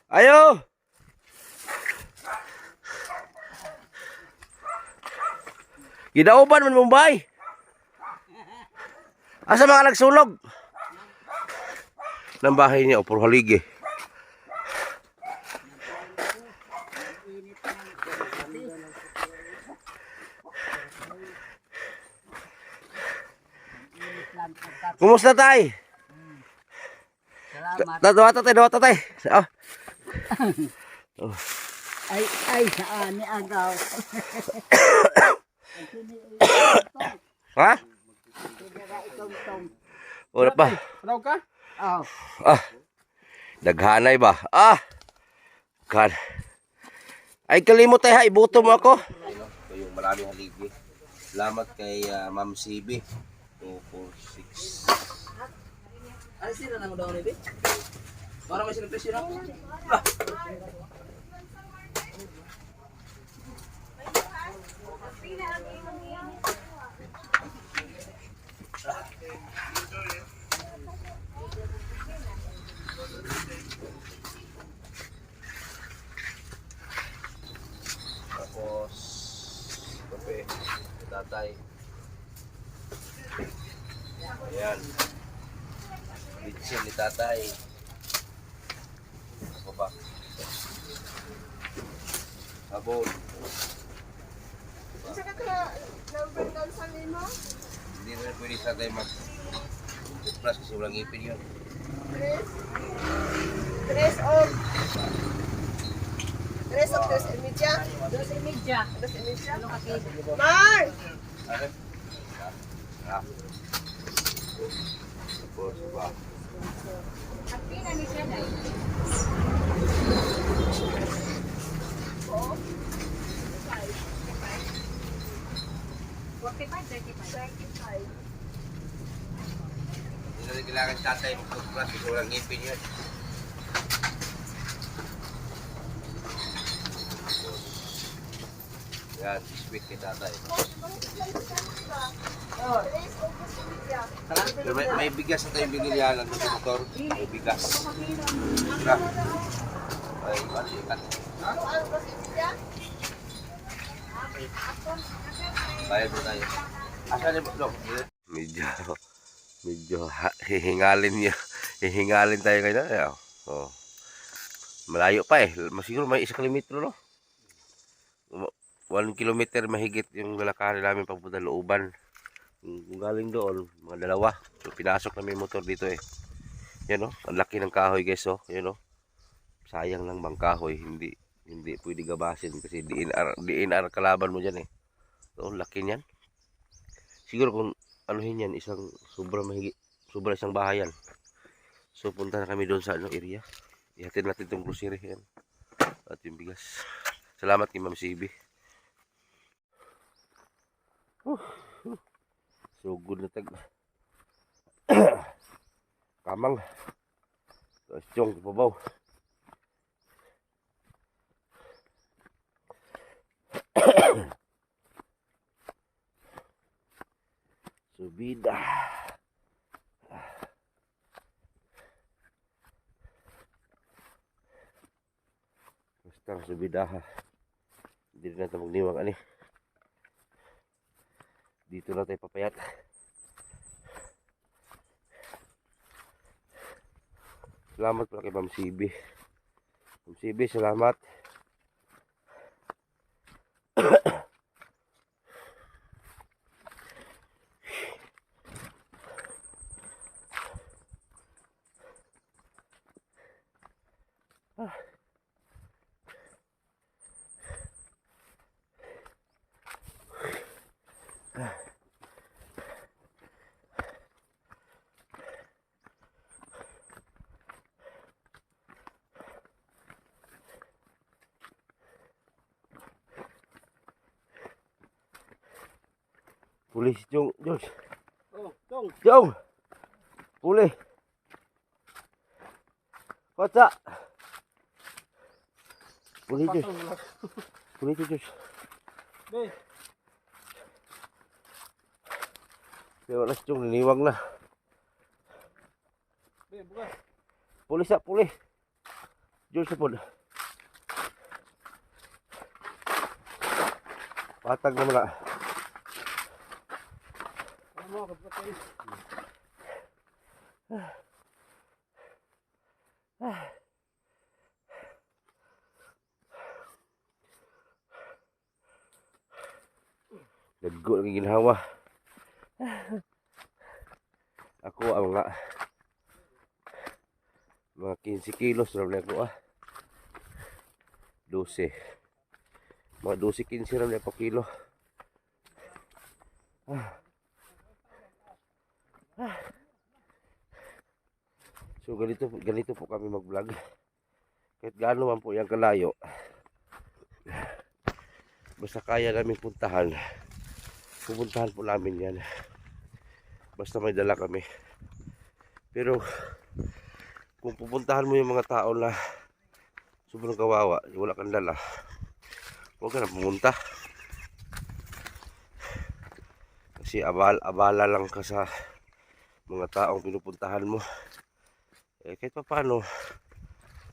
Ayo! Gidauban man Mumbai. Asa mga nagsulog? Ng bahay niya, puro haligi. Kumusta tay? Salamat. Dawa tatay. Oh. Ay, saan ni agaw? Ha? Wala pa. Ano ka? Oh. Daghanay ba? God. Ay kalimot tayo ha, ibuto mo ako. Ito yung maraming haligi. Salamat kay Ma'am CB. 246. Ano sila nang daw ni Para may sila presyo na. Tapos kape, tatay. Ayan. Bitsin ni tatay. Ako ba? Sabon. Saka ka number down sa limo? Hindi na pwede sa tayo mag-plus kasi walang ipin yun. Tres of 2.5. 2.5. 2.5. Ano ka kilo? Mar! Ano? Tapos ba? Happy na ni siya dahil. Oo. 45. Hindi na kailangan tatay mag-plus kasi walang ipin yun. Yan, biscuit kay tatay. Pero may bigas na tayong binilihan ng motor. May bigas. Ay, balikat. Bayad mo tayo. Asan yung look? Medyo hihingalin niya. Hihingalin tayo ngayon. Oh. Malayo pa eh. Siguro may 1 kilometro, no? 1 kilometer mahigit yung lalakarin namin papunta Looban. Kung galing doon, mga 2. So, pinasok namin yung motor dito eh. Yan o, ang laki ng kahoy guys o. Yan o. Sayang lang bang kahoy, hindi pwede gabasin kasi DNR kalaban mo dyan eh. So, laki niyan. Siguro kung anuhin yan, sobra isang bahayan. So, punta na kami doon sa area. Ihatid natin itong grocery yan. At yung bigas. Salamat kay Ma'am CB. So good na tag. Kamang. Tapos yung pabaw. Subida. Basta subida ha. Hindi rin natin magniwang ani. Dito na tayo papayat. Salamat pala kay Ma'am CB. Ma'am CB, salamat. Pulis Jong, George. Oh, Tong. Jong. Puli. Kota. Puli George. Puli George. Be. Kaya wala si Jong, niniwag na. Be, bukas. Puli sa puli. Diyos sa po. Patag naman na. Naggo ang ginhawa. Ako ang mga 15 kilos ram ako 12. Mga 12-15 ram pa kilo. So ganito po kami mag-vlog. Kahit gaano man po yung kalayo. Basta kaya namin puntahan. Pupuntahan po namin yan. Basta may dala kami. Pero kung pupuntahan mo yung mga tao na sobrang kawawa, wala kang dala, huwag ka na pumunta. Kasi abala lang ka sa mga taong pinupuntahan mo. Kahit pa paano,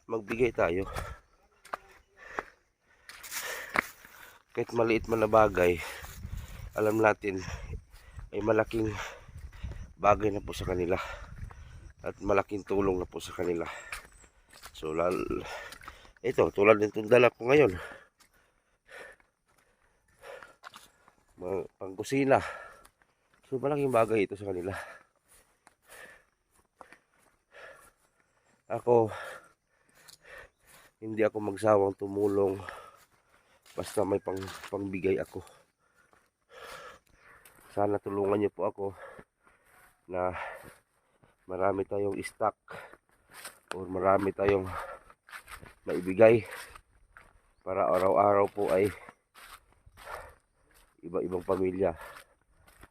magbigay tayo. Kahit maliit man na bagay, alam natin ay malaking bagay na po sa kanila at malaking tulong na po sa kanila. So ito tulad nitong dala ko ngayon, mga pangkusina. So malaking bagay ito sa kanila. Ako hindi ako magsawang tumulong basta may pangbigay ako. Sana tulungan niyo po ako na marami tayong stock or marami tayong maibigay para araw-araw po ay iba-ibang pamilya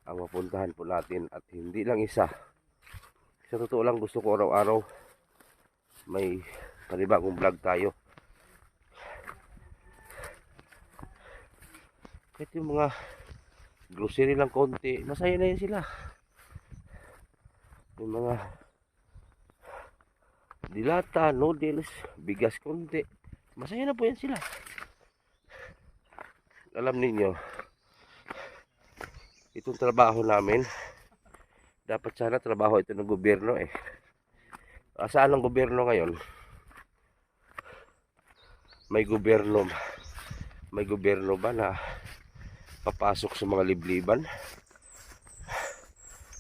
ang mapuntahan po natin at hindi lang isa. Sa totoo lang gusto ko araw-araw may panibagong vlog tayo. Kahit yung mga grocery lang konti, masaya na yan sila. Yung mga dilata, noodles, bigas konti, masaya na po yan sila. Alam ninyo, itong trabaho namin, dapat sana trabaho ito ng gobyerno eh. Saan ang gobyerno ngayon? May gobyerno ba na papasok sa mga libliban?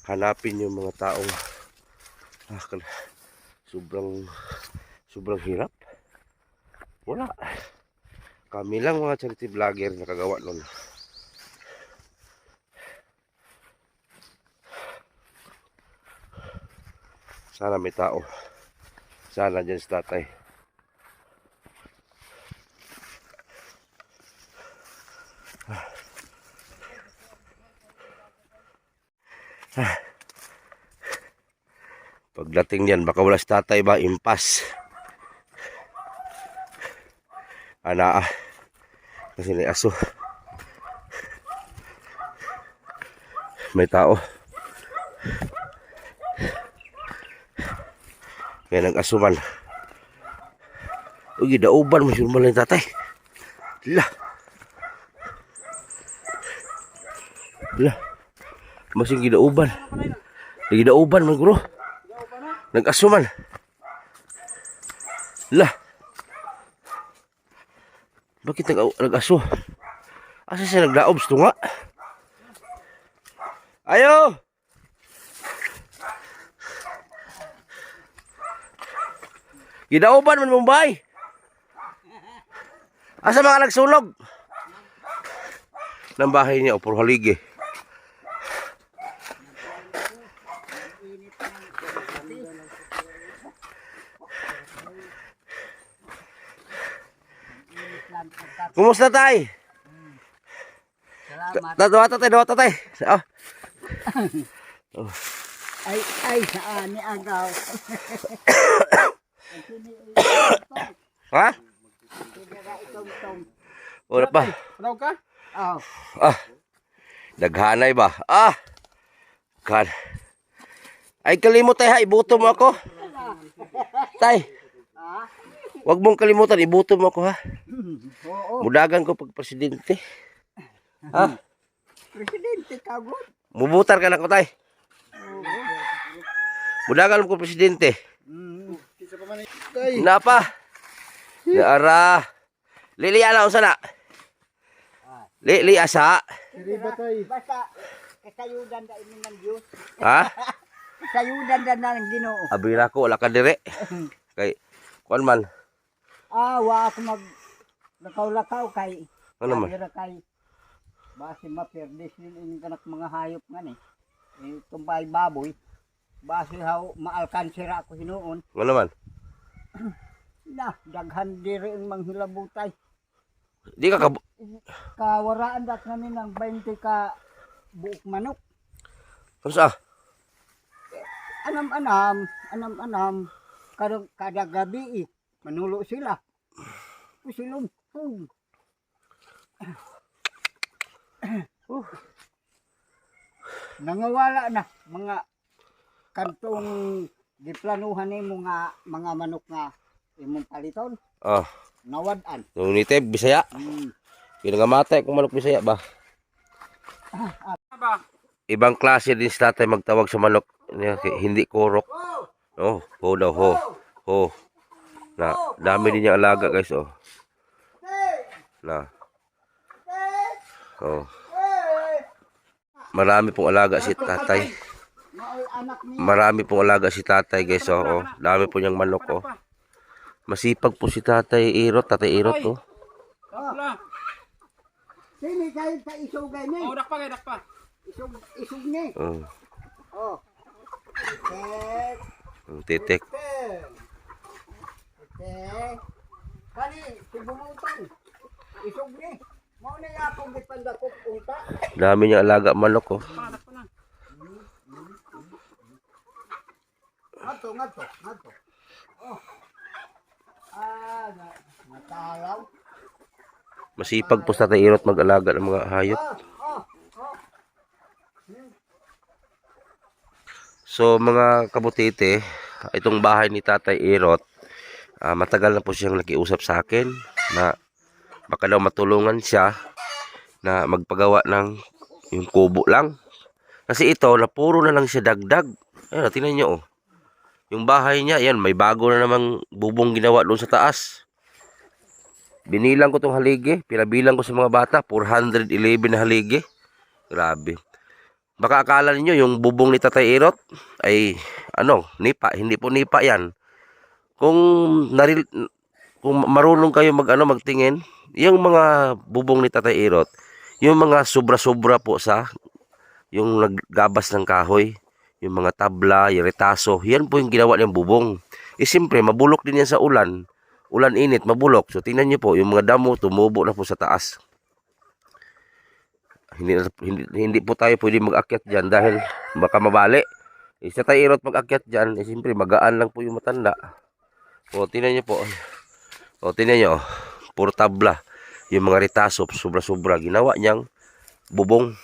Hanapin yung mga taong sobrang hirap. Wala. Kami lang mga charity vlogger nakagawa nun. Sana may tao. Sana dyan sa tatay. Pagdating diyan baka wala si tatay ba, impas. Ana kasi may aso. May tao. Kaya nag-asuman. Uy, gidauban mo siya yung tatay. Lah. Masing gidauban. Gidauban man guro. Nag-asuman. Lah. Bakit nag-aso? Asa siya nagdaob ito nga? Ayo! Gidauban man Mumbai. Asa mga nagsulog? Ng bahay niya o puro haligi. Kumusta tay? Salamat. Dawa tatay. Oh. Ay, saan ni agaw? Ha? Wala pa. Ano ka? Oh. Daghanay ba? Kan. Ay kalimot tay ha, ibuto mo ako. Tay. Huwag mong kalimutan, ibuto mo ako ha. Oo. Mudagan ko pag presidente. Ha? Presidente kagod. Mubutar ka lang ko tay. Mudagan ko presidente. Napa? Naara. Lili ala usa na. Lili asa. Basta kasayudan da ini ng Diyos. Ha? Kasayudan da ng Ginoo. Abira ko wala ka dire. Kay kuan man. Wa ako mag lakaw-lakaw kay. Ano man? Dira kay base maperdis in kanak mga hayop nga ni. Tumbay baboy. Base haw maalkansira ako hinuon. Ano man? Na daghan diri ang manghilabutay. Di ka Kawaraan dat kami ng 20 ka buok manok. Unsa? Anam-anam, kada gabi manulo sila. Kusilong. Nangawala na mga kantong giplanuhan ni mga manok nga imong paliton. Ah, Nawadan. yung nitib Bisaya. Kinangamatay kung manok Bisaya ba? Ibang klase din sa tatay magtawag sa manok. Hindi korok. Oh, ho daw, ho. Ho. Na, dami din niya alaga guys, oh. Na. Oh. Marami pong alaga si tatay. Marami pong alaga si tatay guys, oh. Oh. Dami po niyang manok, oh. Masipag po si tatay Irot, oh. Sini kayo sa isugay ni. Oh, dakpa. Isug ni. Oh. Oh. Titik. Kani, sibumutan. Isog ni. Mao na yapong gipandakop unta. Dami niyang alaga manok, oh. Ngato. Oh. Natalaw. Masipag po sa tatay Irot mag-alaga ng mga hayop. So mga kabutite, itong bahay ni Tatay Irot, matagal na po siyang nakiusap sa akin na baka daw matulungan siya na magpagawa ng yung kubo lang. Kasi ito, na puro na lang siya dagdag. Ayan, tingnan nyo, oh. Yung bahay niya, yan, may bago na namang bubong ginawa doon sa taas. Binilang ko tong haligi, pinabilang ko sa mga bata, 411 na haligi. Grabe. Baka akala niyo yung bubong ni Tatay Irot ay nipa, hindi po nipa 'yan. Kung marunong kayo magtingin, yung mga bubong ni Tatay Irot, yung mga sobra-sobra po sa yung naggabas ng kahoy, yung mga tabla, yung retaso, yan po yung ginawa niyang bubong. Siyempre, mabulok din yan sa ulan. Ulan init, mabulok. So tingnan niyo po, yung mga damo tumubo na po sa taas. Hindi po tayo pwede mag-akyat diyan dahil baka mabali. Sa Tatay Irot mag-akyat diyan, siyempre magaan lang po yung matanda. O tingnan niyo po. O tingnan niyo, puro tabla. Yung mga retaso, sobra-sobra ginawa niyang bubong.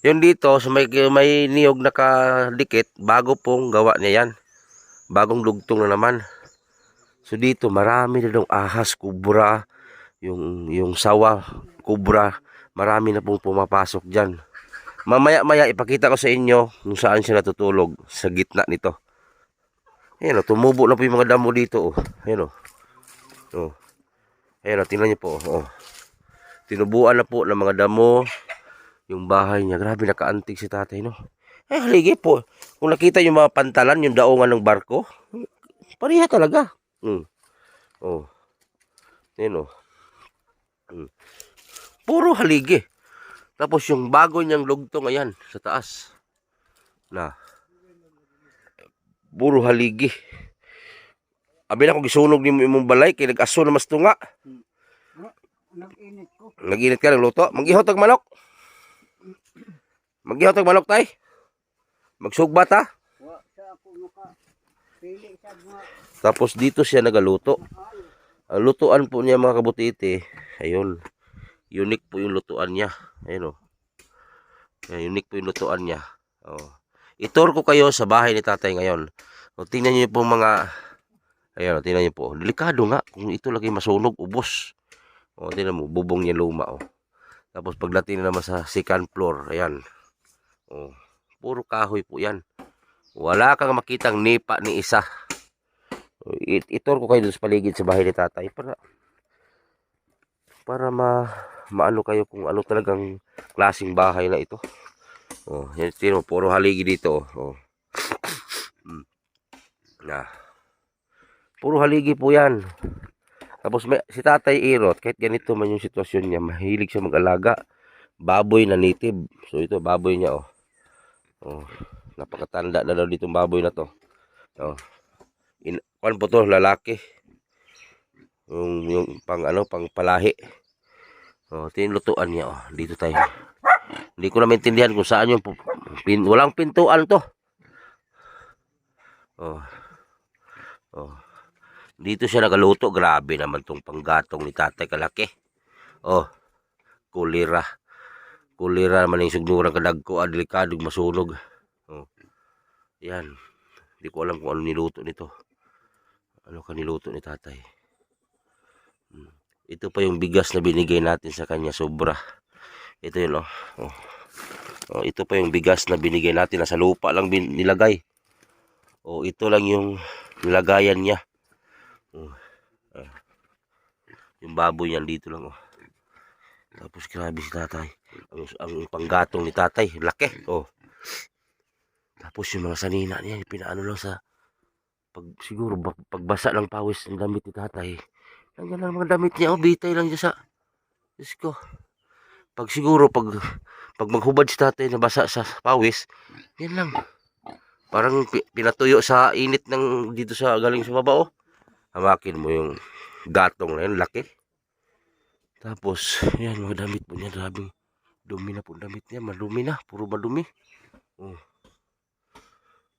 Yung dito, sa may niyog nakadikit, bago pong gawa niya yan. Bagong lugtong na naman. So dito marami na dong ahas, kubra, yung sawa, kubra, marami na pong pumapasok dyan. Mamaya-maya ipakita ko sa inyo kung saan siya natutulog sa gitna nito. Ayan o, tumubo na po yung mga damo dito. Oh. Ayan o. Oh. Ayan o, tingnan niyo po. Oh. Tinubuan na po ng mga damo yung bahay niya. Grabe, nakaantig si tatay, no? Haligi po. Kung nakita yung mga pantalan, yung daungan ng barko, pariha talaga. Oh. Ayan o. Puro haligi. Tapos yung bago niyang lugtong, ayan, sa taas. Na. Puro haligi. Abi na kung gisunog ni imong balay, kay nag-aso na mas tunga. Nag-init ko. Nag-init ka ng luto. Mag-ihot og manok. Mag-ihot og manok, tay. Magsugba ta. Wa sa ako pili sa mga. Tapos dito siya nagaluto. Ang lutuan po niya mga kabutite, ayun. Unique po yung lutuan niya. Ayun oh. Unique po yung lutuan niya. Oh. Itur ko kayo sa bahay ni tatay ngayon. O, tingnan niyo po mga Ayan, tingnan niyo po. Delikado nga. Kung ito lagi masunog, ubos. O, tingnan mo, bubong niya luma. O. Tapos pagdating naman sa second floor, ayan. O, puro kahoy po yan. Wala kang makitang nipa ni isa. Itor ko kayo doon sa paligid sa bahay ni tatay para maano kayo kung ano talagang klaseng bahay na ito. Oh, yan tino, puro haligi dito. Oh. Na. Puro haligi po 'yan. Tapos si Tatay Irot, kahit ganito man yung sitwasyon niya, mahilig siya mag-alaga. Baboy na native. So ito baboy niya oh. Oh, napakatanda na daw ditong baboy na to. Oh. Kuan po to, lalaki. Yung pang palahi. Oh, tinlutuan niya oh. Dito tayo. Hindi ko na maintindihan kung saan yung walang pintuan to. Oh. Oh. Dito siya nagaluto. Grabe naman tong panggatong ni tatay kalaki. Oh. Kulira. Kulira naman yung sugnuran kadagko. Delikadong masunog. Oh. Yan. Hindi ko alam kung ano niluto nito. Ano ka niluto ni tatay. Ito pa yung bigas na binigay natin sa kanya. Sobra. Ito yun oh. Oh. Oh, ito pa yung bigas na binigay natin. Nasa lupa lang nilagay. Oh, ito lang yung nilagayan niya. Oh. Yung baboy yan dito lang oh. Tapos grabe si tatay. Ang panggatong ni tatay. Laki. Oh. Tapos yung mga sanina niya. Pinaano lang sa siguro pagbasa ng pawis ng damit ni tatay. Nandiyan lang mga damit niya. Oh, bitay lang dyan sa Diyos ko. Siguro pag maghubad si tatay na basa sa pawis, yan lang. Parang pinatuyo sa init ng dito sa galing sa baba oh. Hamakin mo yung gatong na yun, laki. Tapos, yan mga damit po niya, grabing dumi na po damit niya, madumi na, puro madumi. Oh.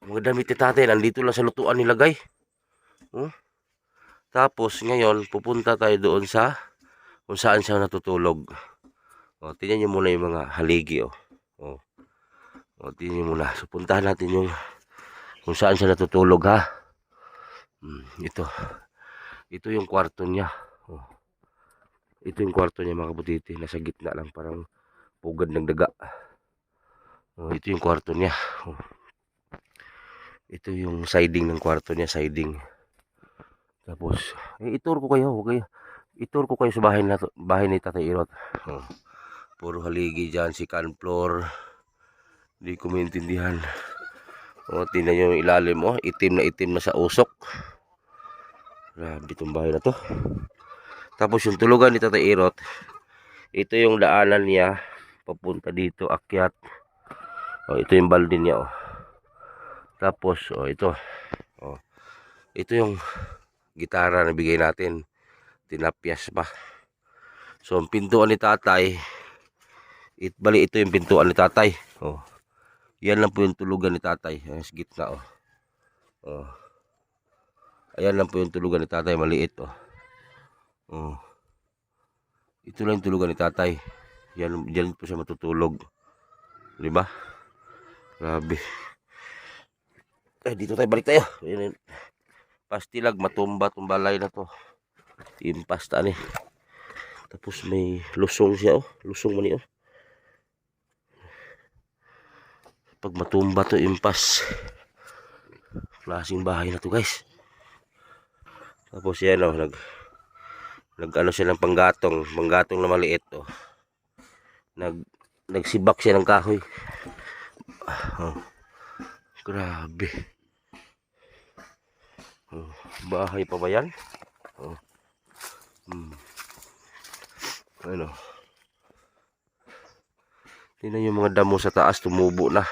Mga damit ni tatay, nandito lang sa lutuan nilagay. Oh. Tapos, ngayon, pupunta tayo doon sa kung saan siya natutulog. O, tingnan nyo muna yung mga haligi, oh. O, tingnan nyo muna. So, puntahan natin yung kung saan siya natutulog, ha. Ito. Ito yung kwarto niya. Oh. Ito yung kwarto niya, mga kabutiti. Nasa gitna lang, parang pugad ng daga. Oh, ito yung kwarto niya. Oh. Ito yung siding ng kwarto niya, siding. Tapos, itur ko kayo, okay? Itur ko kayo sa bahay ni Tatay Irot. Oh. Puro haligi dyan, second floor. Hindi ko maintindihan. O, tingnan nyo yung ilalim mo. Itim na sa usok. Grabe itong bahay na to. Tapos yung tulugan ni Tatay Irot. Ito yung daanan niya. Papunta dito, akyat. O, ito yung balde niya. O. Tapos, o, ito. O. Ito yung gitara na bigay natin. Tinapyas pa. So, ang pintuan ni tatay. Bali, ito yung pintuan ni tatay. Oh. Yan lang po yung tulugan ni tatay. Ayan, sa gitna, oh. Oh. Ayan lang po yung tulugan ni tatay. Maliit, oh. Oh. Ito lang yung tulugan ni tatay. Yan po siya matutulog. Diba? Grabe. Dito tayo, balik tayo. Ayan, pastilag, matumba-tumbalay na to. Impasta ni. Tapos may lusong siya, oh. Lusong mani, oh. Pag matumba to, impas. Klaseng bahay na to, guys. Tapos yan, oh, nag-ano siya ng panggatong na maliit, oh. Nagsibak siya ng kahoy. Oh. Grabe. Oh, bahay pa ba yan? Oh. Ano? Tingnan yung mga damo sa taas, tumubo na.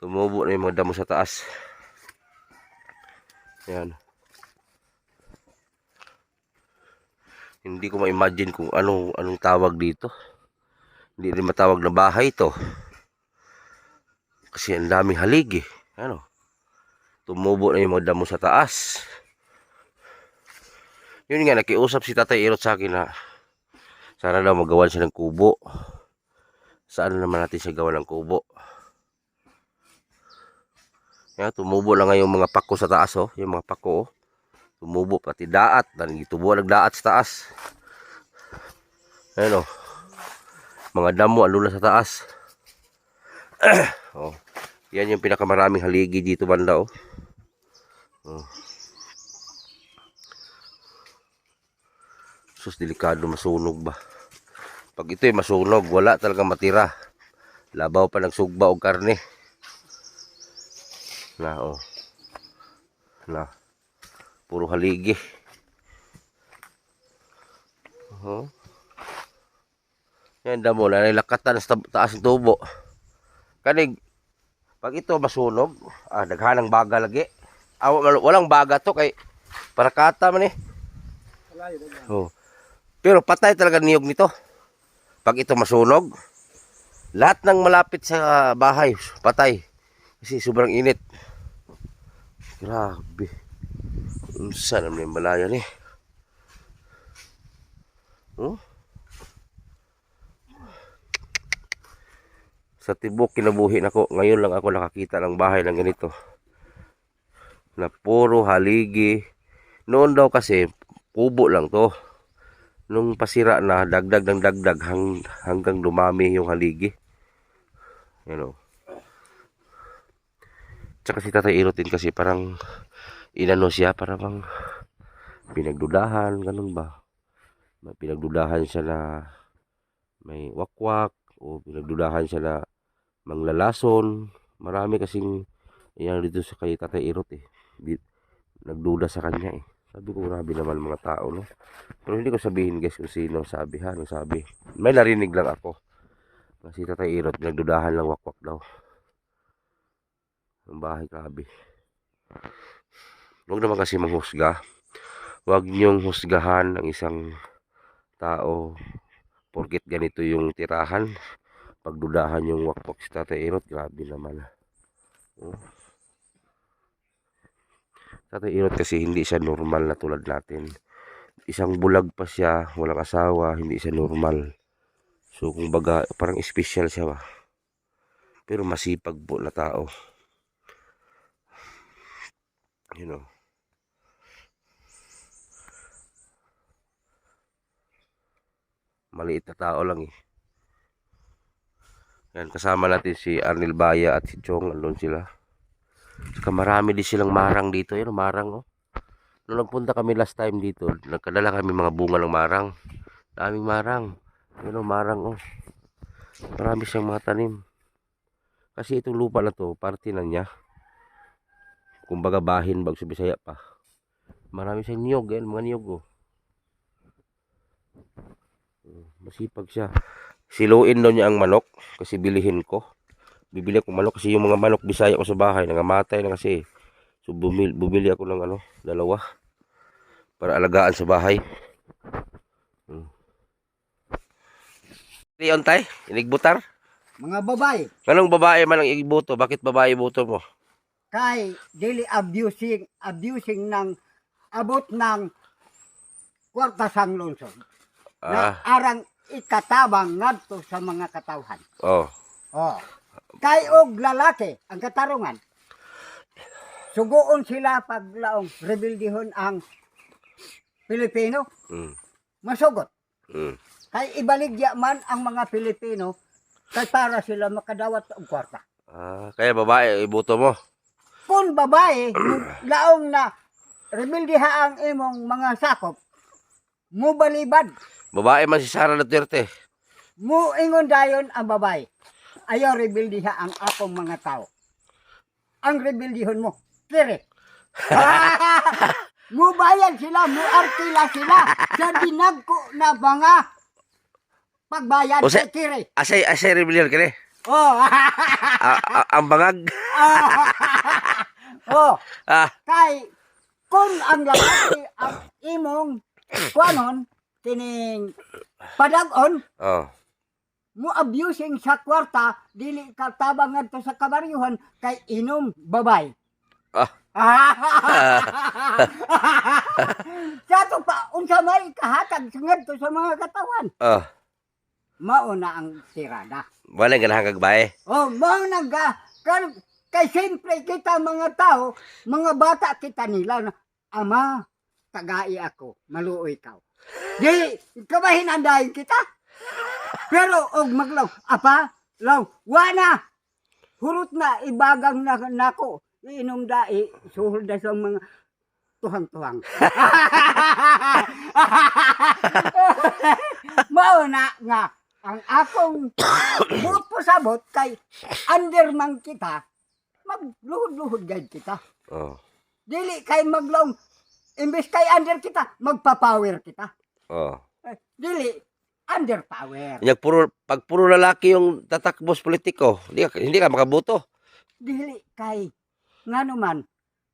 Tumubo na yung mga damo sa taas. Yan. Hindi ko ma-imagine kung anong tawag dito. Hindi rin matawag na bahay to. Kasi ang daming haligi. Ano? Tumubo na yung mga damo sa taas. Yun nga, nakiusap si Tatay Irot sa akin na sana daw magawan siya ng kubo. Saan naman natin siya gawa ng kubo? Yan, tumubo lang ngayong mga pako sa taas, oh. Yung mga pako, oh. Tumubo, pati daat. Tubo nagdaat sa taas. Ayan, oh. Mga damo, alula sa taas. Oh. Yan yung pinakamaraming haligi dito banda, oh. Oh. Sus, delikado masunog ba. Pag ito ay masunog, wala talagang matira. Labaw pa ng sugba o karne. Na, oh. Na. Puro haligi. Oh. Yan damo na nilakatan sa taas ng tubo. Kanig pag ito masunog, daghanang baga lagi. Walang baga to kay para kata man eh. Oh. Pero patay talaga niyog nito. Pag ito masunog, lahat ng malapit sa bahay patay. Kasi sobrang init. Grabe. Unsa naman yung balayan eh. Oh? Sa tibok kinabuhi nako. Ngayon lang ako nakakita ng bahay ng ganito. Na puro haligi. Noon daw kasi kubo lang to. Nung pasira na dagdag ng dagdag hanggang dumami yung haligi. You know. Tsaka si Tatay Irotin kasi parang inano siya, parang pinagdudahan, ganun ba? May pinagdudahan siya na may wakwak o pinagdudahan siya na manglalason. Marami kasing yan dito sa kay Tatay Irot eh. Nagduda sa kanya eh. Sabi ko grabe naman mga tao no. Pero hindi ko sabihin guys kung sino sabi ha. Nung sabi. May narinig lang ako. Kasi Tatay Irot pinagdudahan lang wakwak daw. Ang bahay grabe. Huwag naman kasi manghusga. Huwag niyong husgahan ang isang tao porket ganito yung tirahan. Pagdudahan yung wakwak si Tatay Irot, grabe naman. Oh. Tatay Irot kasi hindi siya normal na tulad natin. Isang bulag pa siya, walang asawa, hindi siya normal. So kung baga, parang special siya ba. Pero masipag po na tao. You know. Maliit na tao lang eh. Yan, kasama natin si Arnel Baya at si Chong. Andun sila. Saka marami din silang marang dito. Yan, marang oh. Nung nagpunta kami last time dito, nagkadala kami mga bunga ng marang. Daming marang. Yan marang oh. Marami siyang mga tanim. Kasi itong lupa na to, parte na niya. Kumbaga bahin, bag sa Bisaya pa. Marami siyang niyog. Yan, mga niyog oh. Masipag siya. Siluin daw niya ang manok kasi bilihin ko. Bibili ako manok kasi yung mga manok Bisaya ko sa bahay nangamatay na kasi. So bumili ako ng dalawa para alagaan sa bahay. Leon tay, inigbutar? Mga babae, Anong babae man ang igboto? Bakit babae boto mo? kay dili abusing ng abot ng kwarta sang lungsod. Na arang ikatabang ngadto sa mga katawhan. Oh. Oh. Kay og lalaki ang katarungan. Suguon sila paglaong rebildihon ang Pilipino. Masugot. Kay ibaligya man ang mga Pilipino kay para sila makadawat og kwarta. Kaya babae iboto mo. Kung babae, laong na rebeldiha ang imong mga sakop, mo balibad. Babae man si Sara Duterte. Mo ingon dayon ang babae. Ayaw rebeldiha ang akong mga tao. Ang rebeldihon mo, kire. Mo bayan sila, mo arkila sila. Sa dinagko na mga pagbayan sa kire. Asay rebellion kini. Oh. Ang bangag. Oh. Kay kung ang lalaki ang imong kuanon kining padagon mo abusing sa kwarta dili ka tabang ngadto sa kabaryuhan kay inom babay. Sa to pa unsa may kahatag ngadto sa mga katawan. Mao na ang tirada. Wala ganahan kag bae. Oh, mao na kay Kay siyempre kita mga tao, mga bata kita nila na, Ama, tagai ako, maluoy ka. Di, kabahin andahin kita. Pero, og maglaw, apa, law, wana, hurot na, ibagang na nako, iinom dai, suhol na sa mga tuhang-tuhang. Mao na nga, ang akong buot po sabot kay underman kita, magluhod-luhod gayud kita. Oh. Dili kay maglong, imbes kay under kita, magpapower kita. Oh. Dili, underpower. Pag puro lalaki yung tatakbo sa politiko, hindi ka makaboto. Dili kay, nga naman,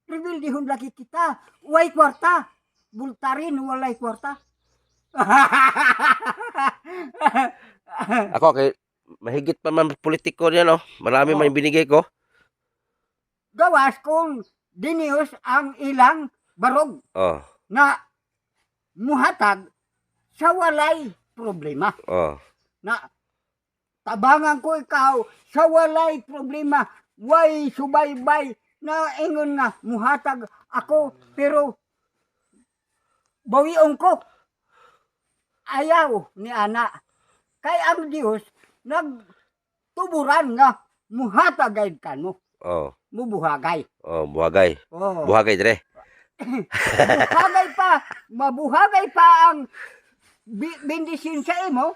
rebildihon lagi kita, way kwarta, bultarin, walay kwarta. Ako, kay, mahigit pa man politiko niya, no? Marami Oh. man binigay ko. Gawas kung dinius ang ilang barog Oh. na muhatag sa walay problema. Oh. Na tabangan ko ikaw sa walay problema, way subaybay na ingon nga muhatag ako pero bawiong ko. Ayaw ni ana. Kay ang Dios nagtuburan nga muhatag ka mo. Oh. Mubuhagay. Oh, buhagay. Oh. Buhagay dire. Buhagay pa, mabuhagay pa ang bendisin sa imo,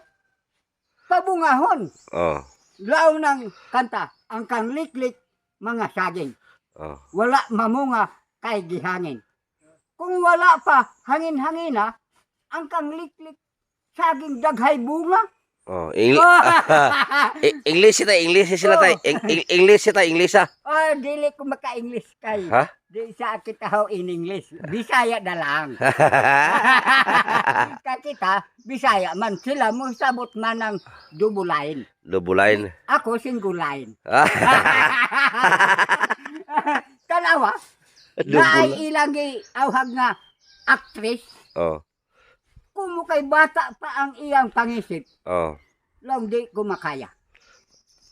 pabungahon. Oh. Law ng kanta, ang kanliklik mga saging. Oh. Wala mamunga kay gihangin. Kung wala pa hangin-hangina, ang kanliklik saging daghay bunga. Oh, English sila tay. English sila, English ah. Oh, dili ko maka-English kay. Ha? Di sa kita ho in English. Bisaya na lang. Kakita, Bisaya man. Sila mo sabot man ng double line. Lubulain. Ako single line. Tanawa, na ay ilangi awhag nga actress. Oh. Kung mo kay bata pa ang iyang pangisip, Oh. long di ko makaya.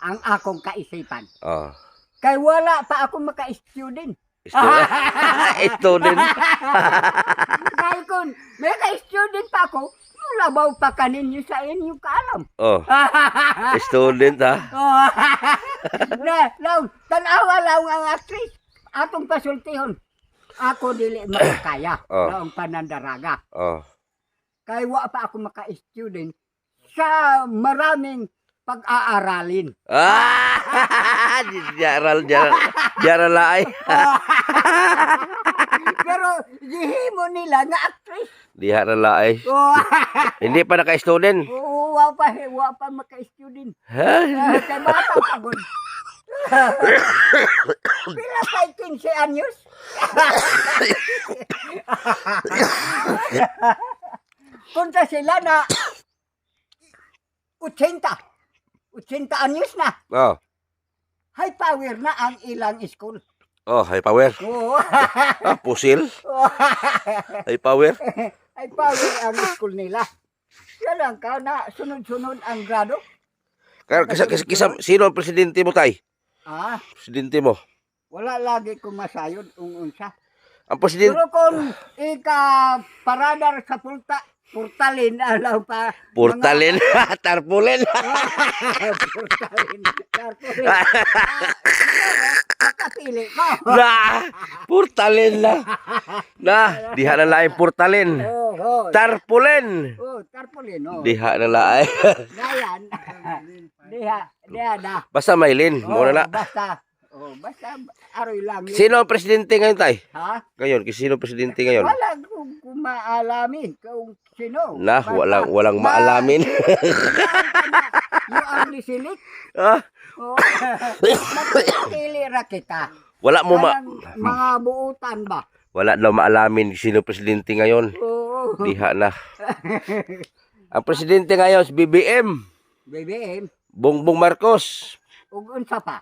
Ang akong kaisipan. Oh. Kay wala pa ako maka-student. Student. Dahil kung may ka-student pa ako, mulabaw pa kaninyo sa inyong kaalam. Oh. Student ha. Oh, na, long, tanawa lang ang actress. Atong pasultihon. Ako dili makakaya. Oh. Long panandaraga. Oh. Kay wa pa ako maka-student sa maraming pag-aaralin. Jaral laay. Pero gihimo nila nga actress. Diha na laay. Oh, Hindi pa naka-student. wa pa maka-student. Kay bata pagod. Pila pa 15 anyos? Punta sila na 80 anyos na. Oh. High power na ang ilang school. Oh, high power. Oo. Ah, pusil. High power. High power ang school nila. Yan lang ka na sunod-sunod ang grado. Kisa, sino ang presidente mo, tay? Ah, Presidente mo. wala lagi kong masayod unsa. Ang presidente. Pero kung paradar sa portalin, alaw pa. Portalin. Tarpulin. Portalin. Tarpulin. Kapili ko. Na. Portalin na. Na. Diha na laay portalin. Oh. Tarpulin. Oh, tarpulin. Oh. Diha na laay. Dayan. Diha na. Basta Maylin. Muna na. Basta aroy lang. Yun. Sino ang presidente ngayon, tay? Ha? Ngayon, sino ang presidente ngayon? Wala kung maalamin kung sino. Na, walang maalamin. Yung ang nisilik. Ah, Oh. Magpapili ra kita. wala mo Walang mga buutan ba? wala daw maalamin sino presidente ngayon. Oo. Diha na. Ang presidente ngayon si BBM, BBM. Bongbong Marcos, Ug unsa pa?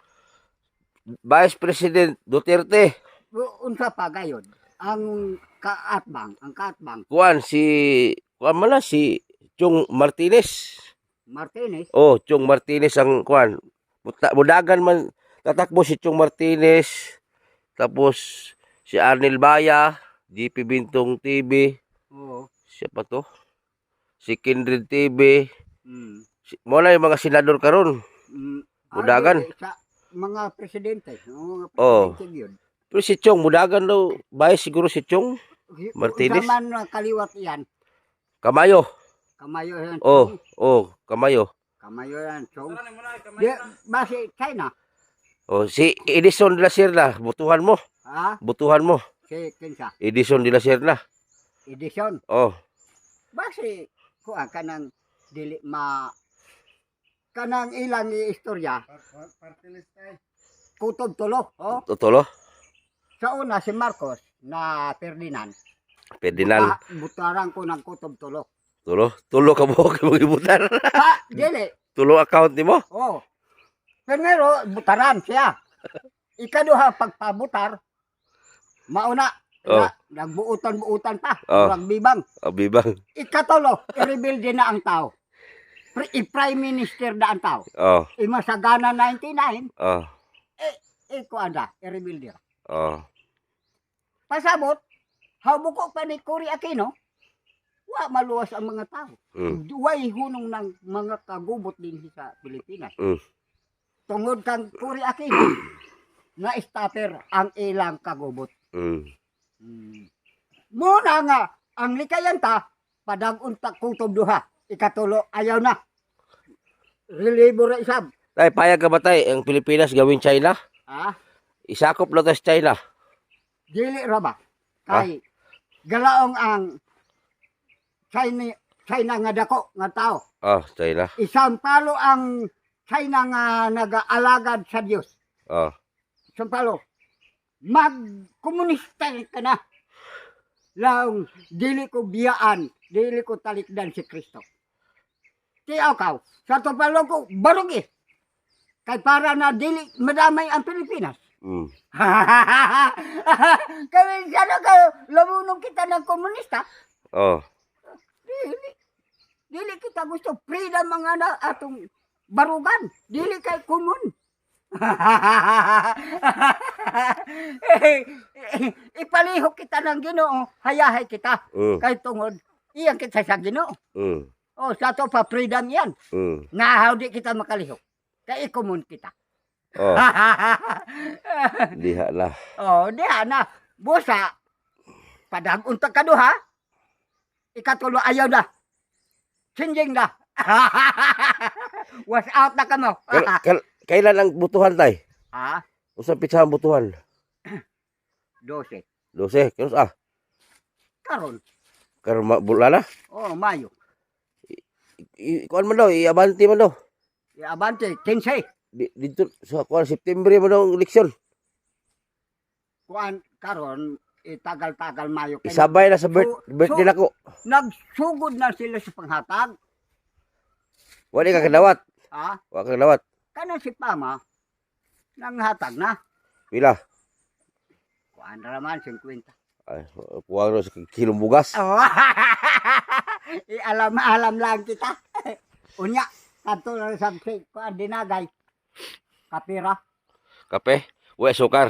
Vice President Duterte, Unsa pa gayon? Ang kaatbang. kuan mala si Chong Martinez. Martinez. Oh, Chong Martinez ang kuan. Mudagan man Tatakbo si Chong Martinez, tapos si Arnel Baya, GP Bintong TV, Oo. siya pa to? Si Kindred TV, Mm. muna yung mga senador karon. Mm. Budagan. Sa mga presidente. Mga Oo. presidente yun. Pero si Chong, budagan daw, bahay siguro si Chong, Martinez? Zaman na kaliwat yan. Kamayo. Kamayo yan. Oh, Chong. Kamayo. Kamayo yan. Chong. Tara na muna, kamay Di, na. base China. Oh, si Edison de la Sierra, butuhan mo. Ha? Butuhan mo. Si Kinsa. Edison de la Sierra. Edison. Oh, Base kuha kanang dili kanang ilang istorya. Kutob tulo. Oh. totoo. Sa una si Marcos na Ferdinand. Ferdinand. Butaran ko ng kutob tulo. Tulo ka mo ibutar. Ha? Dili. Tulo account nimo. Oh. Primero, butaran siya. Ikaduha, pagpabutar, mauna, Oh. nagbuutan-buutan pa, Oh. nagbibang. Abibang. Ikatulo, i-rebuild din na ang tao. I-prime minister na ang tao. Oh, Imasagana 99, oh, ikuan na, i-rebuild din. oh. Pasabot, habuko pa ni Cory Aquino, wa maluwas ang mga tao. Mm. Duway hunong ng mga kagubot din sa Pilipinas. Mm. Tungod kang Cory Aquino, na stopper ang ilang kagubot. Mm. Muna nga, ang likayanta, padag-unta kutob duha. Ikatulo, ayaw na. Relibo ra isab. Tay, payag ka ba tay, ang Pilipinas gawin China? Ah, Isakop na tas China. dili ra ba? Kay, galaong ang China nga dako nga tao. Oh, China. Isang palo ang China nga nag-alagad sa Dios. Oh, Isang palo. Mag-komunista ka na. Lang, dili ko biyaan, dili ko talikdan si Kristo. Tiyaw ka, sa tupalo ko, barog eh. Kay para na dili madamay ang Pilipinas. mm. Kaya sana kayo, lamunong kita ng komunista. Oh, Dili kita gusto freedom mga na atong barugan. Dili kay kumun. Ipalihok kita ng Ginoo, hayahay kita. mm. Kay tungod, iyang kita sa Ginoo. Mm. Oh, sa to pa freedom yan. Mm. Nahaw di kita makalihok. Kay ikumun kita. Oh, diha na. Oh, diha na. Busa, padag-unta ka duha, ikatulo ayaw na. Sinjing na. Was out na ka mo. Kailan ang butuhan tay? Ah, Usang pitsa ang butuhan? 12. 12. Kilos ah. Karon. Karon bulan na. Oh, Mayo. Kuan man daw, iabante man daw. Abante, 15. Dito sa kuan September man daw ang eleksyon. Kuan karon tagal-tagal Mayo. Kaya Isabay na sa birthday nako. nagsugod na sila sa panghatag. Wala ka kadawat. Ah, Wala ka kadawat. kana si Pama nang hatag na. Pila? Kuan ra man 50. Ay, kuwang sa kilong bugas. Oh. Alam lang kita. Unya, kanto na sa kuan dinagay. Kapira. Kape? Wala sukar.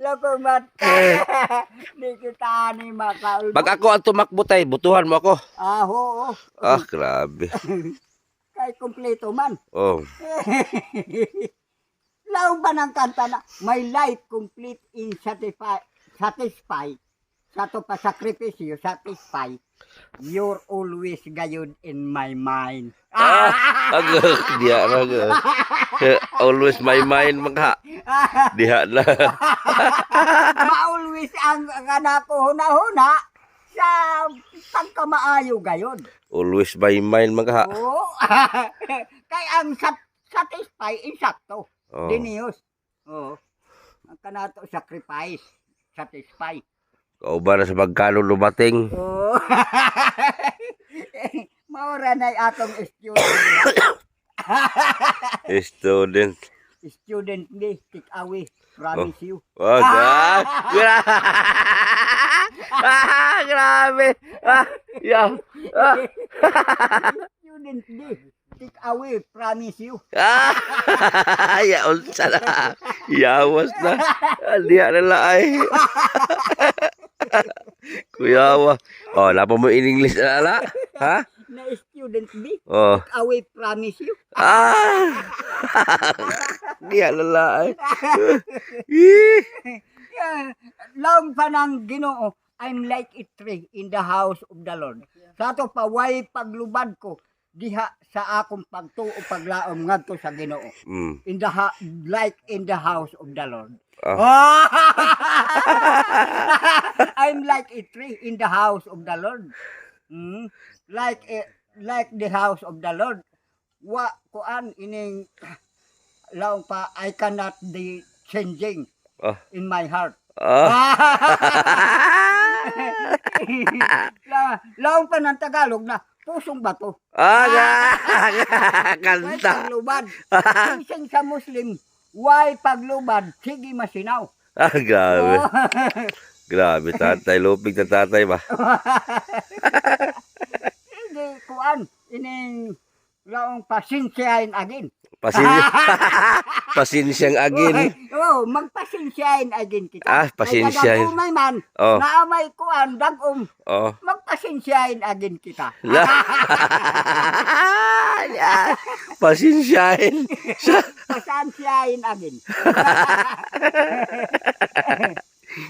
Loko mata. Di kita ni makaul. Pag ako ang tumakbo tay, butuhan mo ako. Aho. Ah, grabe. Kay kompleto man. Oh. Laong ba ng kanta na my life complete in satisfy. Sa to pa sakripisyo, satisfy. You're always gayon in my mind. Agak dia na. Always my mind magha. Diha na. Ma-always ang kanako huna-huna sa pagkamaayo gayon. Always my mind magha. Oo. Kay ang satisfy insakto. Oh. Dinius. Oo. Ang kanato sacrifice, satisfy. Kauban na sa magkano lumating. Oo. Maura na atong student. Student. Student ni take away. Promise you. Oh, God. Grabe. Yeah. Student ni take away, promise you. Yaon sa na. Yawas na. Diya na laay. Kuyawa. Oh, napa mo in English na ala? Ha? Na student B, Oh. take away, promise you. Diya na laay. Yeah, long pa ng Ginoo, I'm like a tree in the house of the Lord. Sa to paway paglubad ko diha sa akong pagtuo paglaom ngadto sa Ginoo. Mm. In the like in the house of the Lord. Ah. I'm like a tree in the house of the Lord. Mm. Like the house of the Lord. Wa kuan ining laong pa I cannot be changing Ah. in my heart. Laong pa ng Tagalog na pusong bato. Why Kanta. paglubad? Sing sa Muslim, why paglubad? Sige masinaw. Grabe. Grabe, tatay. Lupig na tatay ba? Hindi, kuan. Ining laong pasinsyahin agin. Pasinsyang agin. Oh, magpasinsyahin agin kita. Pasensyahin. Kaya man, Oh. naamay kuan, dagom. Oh. Magpasinsyahin agin kita. Pasinsyahin. Pasansyahin agin.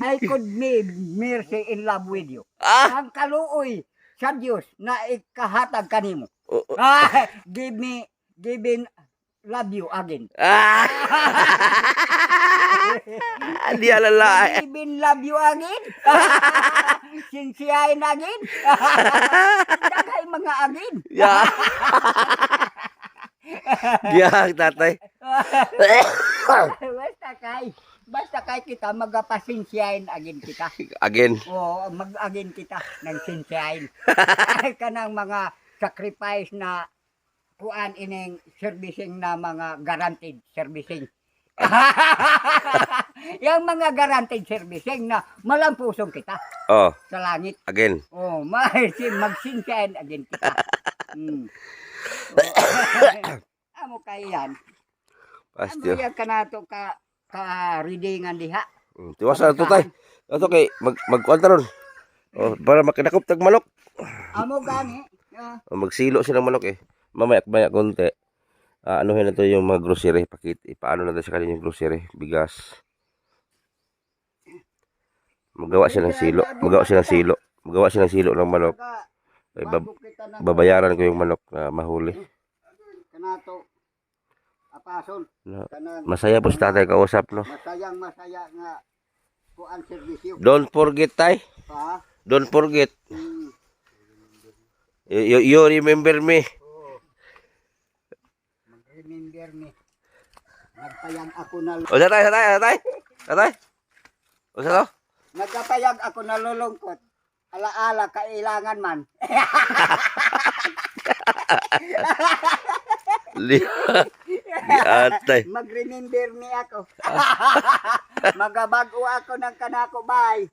I could be mercy in love with you. Ang kaluoy sa Diyos na ikahatag kanimo. Give me love you again. Di alala. Give me love you again. Sinsiyahin again. Dagay mga agin. Ya. Giyang tatay. Basta kay kita magapasinsyahin agin kita. Again. Oo, mag-agin kita ng sinsyahin. Kanang mga sacrifice na kuan ining servicing na mga guaranteed servicing. Yang mga guaranteed servicing na malampusong kita Oh, sa langit. again. Oh, magsinsyahin agin kita. Hmm. Amo kay yan. Pasti. Amo yan kanato ka readingan diha. Tiwasa na to tay. Ato kay magkuanta ron. Oh, para makinakop tag manok. Amo gani. Oh, magsilo siya ng manok eh. Mamaya konti. Anuhin na to yung mga grocery. Ipaano na to sa kanya yung grocery. Bigas. Magawa siya ng silo. Magawa siya ng silo ng manok. Ay, babayaran ko yung manok na mahuli. Kanato apason. No. Kanang Masaya po si tatay kausap, no? masayang masaya nga kuan serbisyo. Don't forget, tay. Pa. Don't forget. Hmm. You remember me. Mag-remember me. Nagpayag ako na O, tatay. O, sa to? nagpayag ako na lulungkot. Alaala kailangan man. Atay. Mag-remember me ako. Magabago ako ng kanako bay.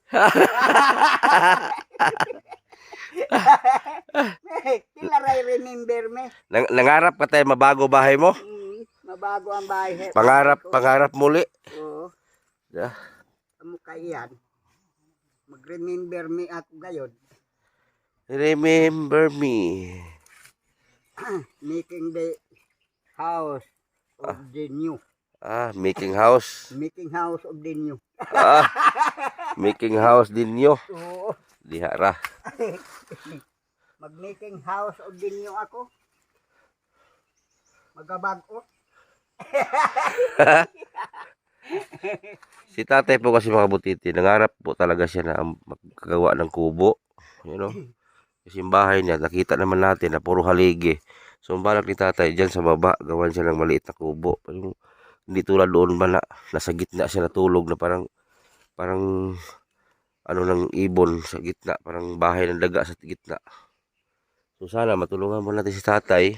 Kilaray remember me. Nangarap ka tayo mabago bahay mo? Mabago ang bahay. Pangarap muli. Oo. Yeah. Amo kay yan. Mag-remember me ako gayon. Remember me. Making the house of the new. Making house. Making house of the new. Making house din nyo. Oo. Dihara. Mag-making house of the new ako. Magabago. Si tatay po kasi mga butiti, nangarap po talaga siya na magkagawa ng kubo. You know? Kasi yung bahay niya, nakita naman natin na puro haligi. So, ang balak ni tatay, dyan sa baba, gawan siya ng maliit na kubo. Yung, hindi tulad doon ba na, nasa gitna siya natulog na parang ano ng ibon sa gitna, parang bahay ng daga sa gitna. So, sana matulungan po natin si tatay.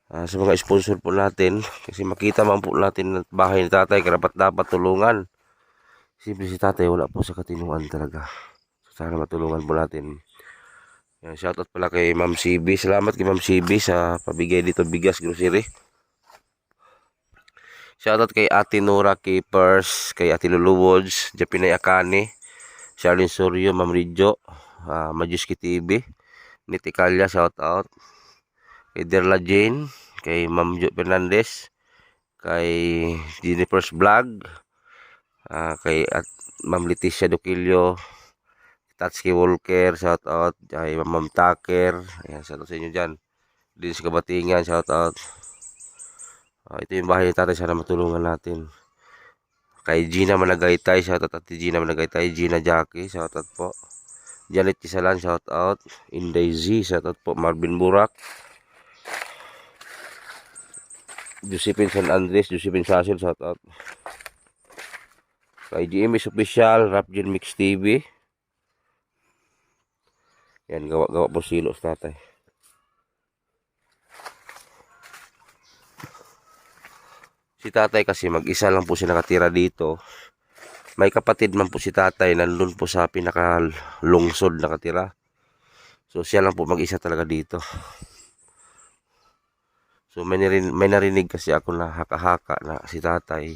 Sa mga sponsor po natin, kasi makita man po natin ang bahay ni tatay, karapat dapat tulungan. Simple si tatay, wala po sa katinuan talaga. So, sana matulungan po natin. Yan, shoutout pala kay Ma'am CB. Salamat kay Ma'am CB sa pabigay dito bigas grocery. Shoutout kay Ate Nora Keepers, kay Ate Lulu Woods, Japinay Akane, Charlene Sorio, Ma'am Ridjo, Majuski TV, Niti Kalya, shoutout. Kay Derla Jane, kay Ma'am Jo Fernandez, kay Jennifer's Vlog, kay Ma'am Leticia Duquilio, Tatsuki Walker, shoutout. Kay Ma'am Taker, ayan, shoutout sa inyo dyan. Din sa Kabatingan, shoutout. Ito yung bahay ni tatay, sana matulungan natin. Kay Gina Managaytay, shoutout. At Gina Managaytay, Gina Jackie, shoutout po. Janet Tisalan, shoutout. Inday Z, shoutout po. Marvin Burak, Josephine San Andres, Josephine Sasil, shoutout. Kay GMS Official, Rapjin Mix TV. Yan, gawa po silos tatay. Si tatay kasi mag-isa lang po siya nakatira dito. May kapatid man po si tatay, nandun po sa pinaka-lungsod nakatira. So siya lang po mag-isa talaga dito. So may narinig kasi ako na haka-haka na si tatay.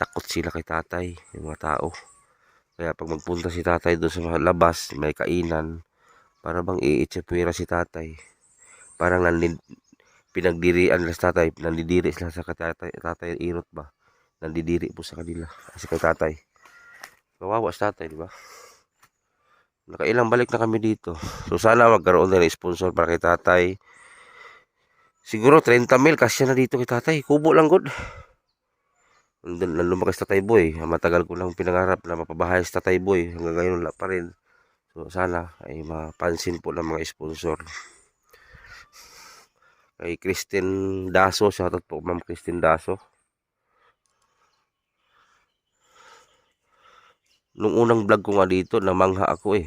Takot sila kay tatay, yung mga tao. Kaya pag magpunta si tatay doon sa labas, may kainan. Para bang iitsipwira si tatay. Parang pinagdirian nila sa tatay. Nandidiri sila sa tatay Irot ba? Nandidiri po sa kanila. Kasi kay tatay. Kawawa sa tatay, di ba? Nakailang balik na kami dito. So sana magkaroon din ng sponsor para kay tatay. Siguro 30 mil kasi na dito kay tatay. Kubo lang good. Nandun lumaki sa Tatay Boy. Matagal ko lang pinangarap na mapabahay sa Tatay Boy. Hanggang ngayon wala pa rin. So sana ay mapansin po ng mga sponsor. Kay Christine Daso, shoutout po Ma'am Christine Daso. Nung unang vlog ko nga dito, namangha ako eh.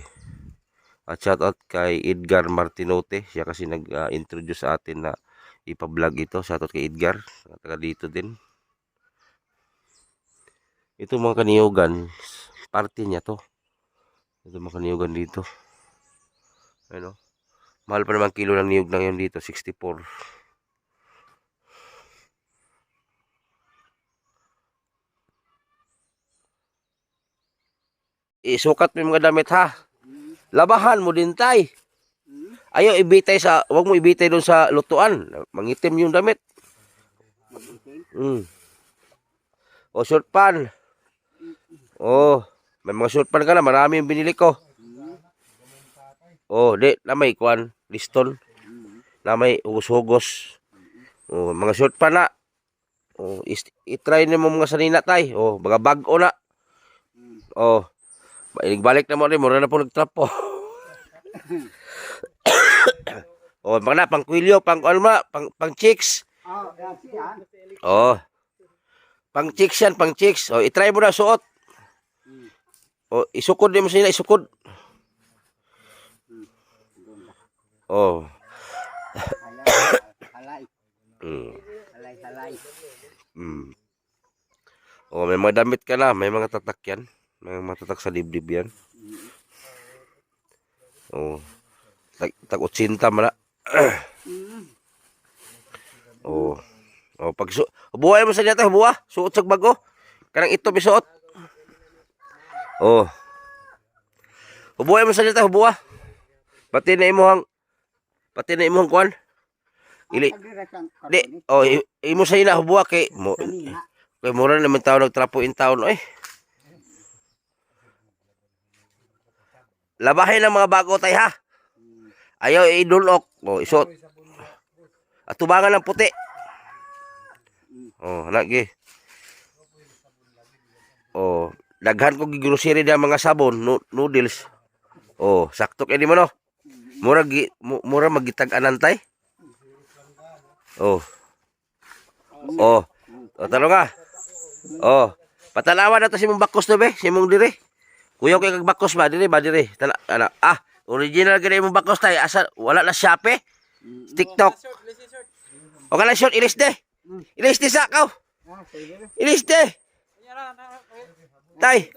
At shoutout kay Edgar Martinote. Siya kasi nag-introduce sa atin na ipa-vlog ito. Shoutout kay Edgar. Taga dito din. Ito mga kaniyugan, parte niya to. Ito mga kaniyugan dito. Ano? Mahal pa naman kilo ng niyog na yun dito, 64. Isukat mo yung mga damit ha. Labahan mo din tay. Ayaw ibitay wag mo ibitay doon sa lutuan. Mangitim yung damit. O short pan. May mga short pan ka na, marami yung binili ko. Na may kuan, liston. Na may hugos-hugos. Mga short pan na. I-try na mo mga sanina tay. Mga bag-o na. Balik na mo rin, mura na po nagtrapo. Mga pang kwilyo, pang alma, pang chicks. Pang chicks yan, pang chicks. I-try mo na suot. Isukod din mo sila, isukod. May mga damit ka na, may mga tatak yan. May mga tatak sa dibdib yan. Tag-80 man na. Buhay mo sa dito, buha. Suot sa bago. Kanang ito bisuot. Buhay mo sa dito, buha. Pati na imuhang kuan. Imo sa ina buha kay mura naman tao nagtrapo in town Labahin ang mga bago tay ha. Ayaw idulok. Isot. At tubangan ng puti. Lagi. Daghan ko gigrocery na mga sabon, noodles. Sakto kay di mo no. Mura magitag-anan tay. Talo nga. Patalawan na to si mong bakos na be, si mong dire. Kuya kay kag bakos ba dire. Original gani mong bakos tay, asa wala na Shopee. TikTok. O kana short ilis de. Ilis de sa kaw. Ilis de. Tay.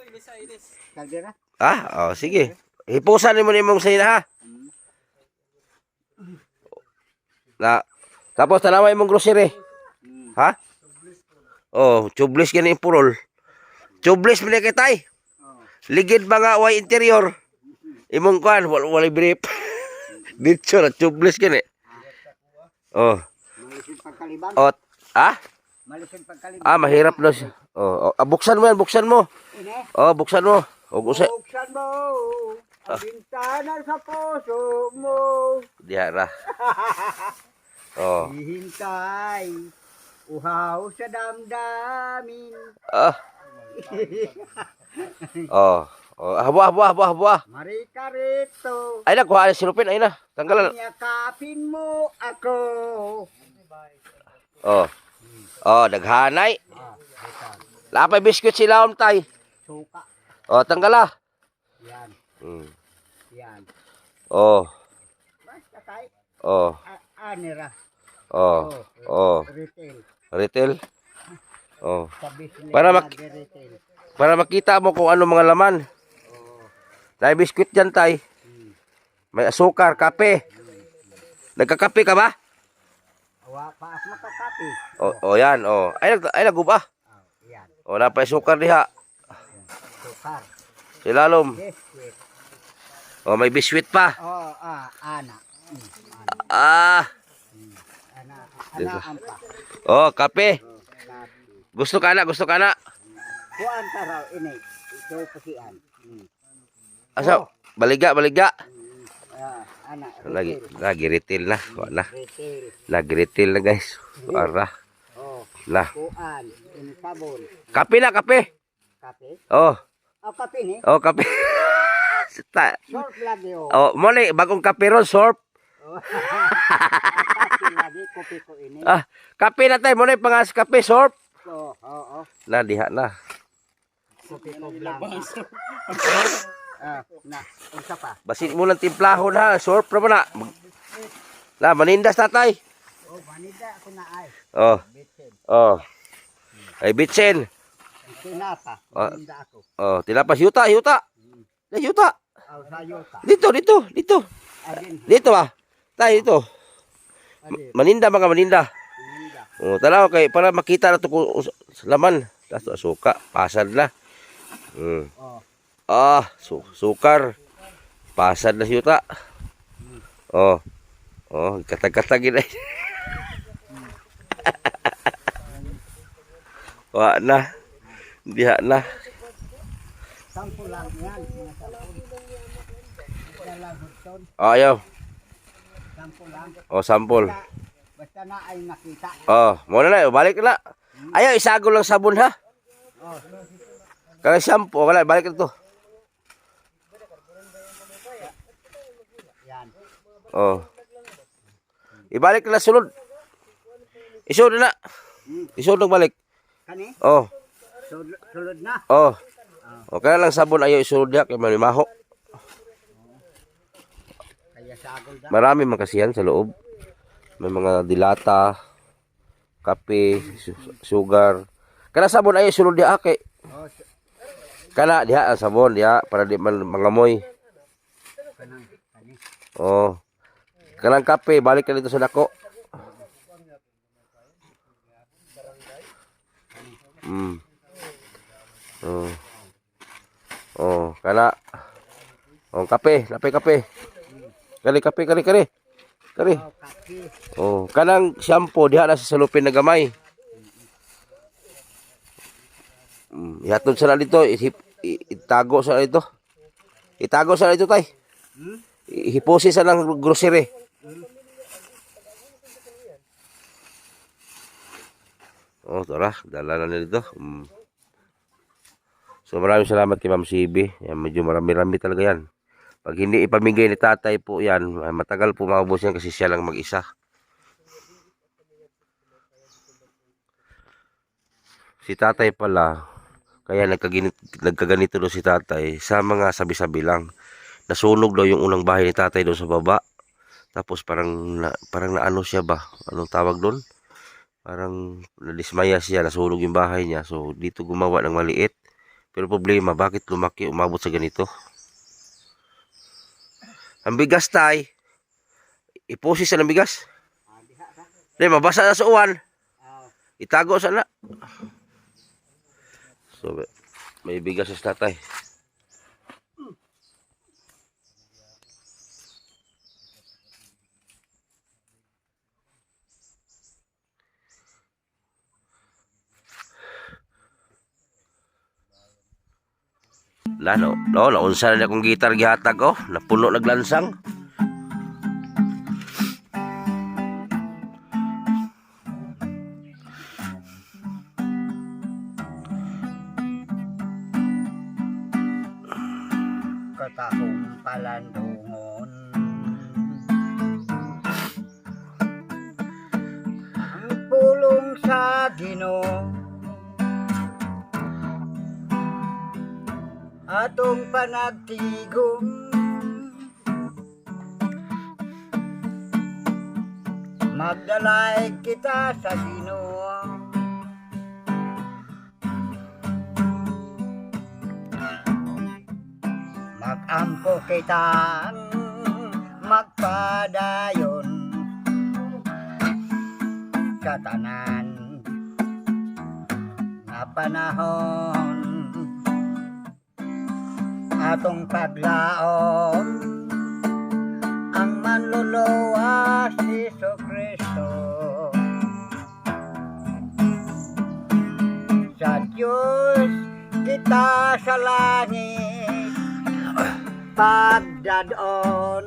Sige. Hipusan mo ni mong sayna ha. Na, tapos tanaway mong grocery. Ha? Oh, tubeless gani purol. Tubeless man kay tay. Ligid mga way interior. Imong kan wala brief. Dito na tubeless gani. Oh. Malisod pagkalibang. Oh, ah? Malisod pagkalibang. Ah, mahirap na siya. Oh, buksan mo yan, buksan mo. Ine. Oh, buksan mo. O, Buksan mo ang bintana sa puso mo. diha ra. Oh. Hihintay. Uhaw sa damdamin. Ah. Oh. Oh, habwa. Marika rito. Ay na, kuha na silupin. Ay na, tanggalan. Yakapin mo ako. Oh. Oh, daghanay. Lapay biskuit sila tay. Suka. Oh, tanggala. Yan. Yan. Oh. Basta kay Oh. anira. Oh. Oh. Retail. Retail. Oh. Sa business Para na retail. Para makita mo kung ano mga laman. May biskuit dyan, tay. May asukar, kape. Nagkakape ka ba? Awa pa as makakapi. Oh, yan. Oh. Ay naguba. Yan. Oh, napay sukar diha. Sukar. Silalom. Biscuit. Oh, may biskuit pa. Oh, ana. Ah. Ana ampa. Oh, kape. Kapi. Gusto ka na. Kuan taraw ini. Ito pasian. Asa? Baliga. Ana. Lagi retail na. Wala. Retail. Lagi retail na, guys. Para. Oh, Na. kuan. Ini sabon. Kape na, kape. Kape. Oh. Oh, kape ni. Oh, kape. Short lagi oh. Oh, mali, bagong kape ron, sorp. Kape lagi kopi ko ini. Ah, kape na tayo, muna pangas kape, sorp. Oh. Na, diha na. Kopi ko blanca. Na, unsa pa? Basin mo ng timplahon ha, sorp na ba na? Na, manindas na tayo. Oh, manida ako na ay. Oh, Bitsin. oh. Ay, bitsin. Sinapa. Ah. Manida ako. Oh, tilapas, yuta. Na, yuta. Aw sayota. Dito. Adin. Dito ba? Tayo, dito. Adin. Maninda mga maninda. Manida. Oh, tanaw kay para makita na to kung laman. Dato suka, pasad na. Oh. Ah, sukar. Pasad na yuta. Oh. Oh, katag-katag gina. Wa na. Diha na. Sampo lang yan. Dala hudson. Oh, ayaw. Sampo lang. Oh, sampol. Basta na ay nakita. Oh, muna na, balik na. Ayaw, isago lang sabon ha. Oh. Kaya shampoo, wala, balik na to. Yan. Oh. Ibalik na sulod. Isod na. Isod na balik. Kani? Oh. Sulod na. Oh. O kaya lang sabon ayaw isulod niya kay manimaho. Kaya sagol da. Marami man kasi yan sa loob. May mga dilata, kape, sugar. Kana sabon ayaw isulod niya kay Oh, kana diha ang sabon diha para di man mangamoy. kanang kani. Oh. Kanang kape balik ka dito sa dako. Oh. Oh, kana. Oh, kape. Kari. Oh, kape. Oh, kanang shampoo diha na sa salupin na gamay. Ihatod sa na dito, itago sa na dito. Itago sa na dito tay. Hiposi sa ng grocery. Oh, tara, dala na nila dito. So maraming salamat kay Ma'am CB. Yan, medyo marami-rami talaga yan. Pag hindi ipamigay ni tatay po yan, matagal po maubos yan kasi siya lang mag-isa. Si tatay pala, kaya nagkaganito daw si tatay sa mga sabi-sabi lang. Nasunog daw yung unang bahay ni tatay doon sa baba. Tapos parang naano siya ba? Anong tawag doon? Parang nadismaya siya, nasunog yung bahay niya. So dito gumawa ng maliit. Pero problema, bakit lumaki, umabot sa ganito? Ang bigas tay, iposis sa ng bigas. Di, mabasa na sa uwan. Ah, Itago sana. So, may bigas sa tatay. Naunsa na akong gitar gihatag ko. Napuno naglansang. katahong palandungon. Ang pulong sa Ginoo atong panagtigom, magdalay kita sa Ginoo. Magampo kitang magpadayon sa tanan na panahon atong paglaom ang manluluwas Jesucristo. Sa Diyos kita sa langit pagdadon.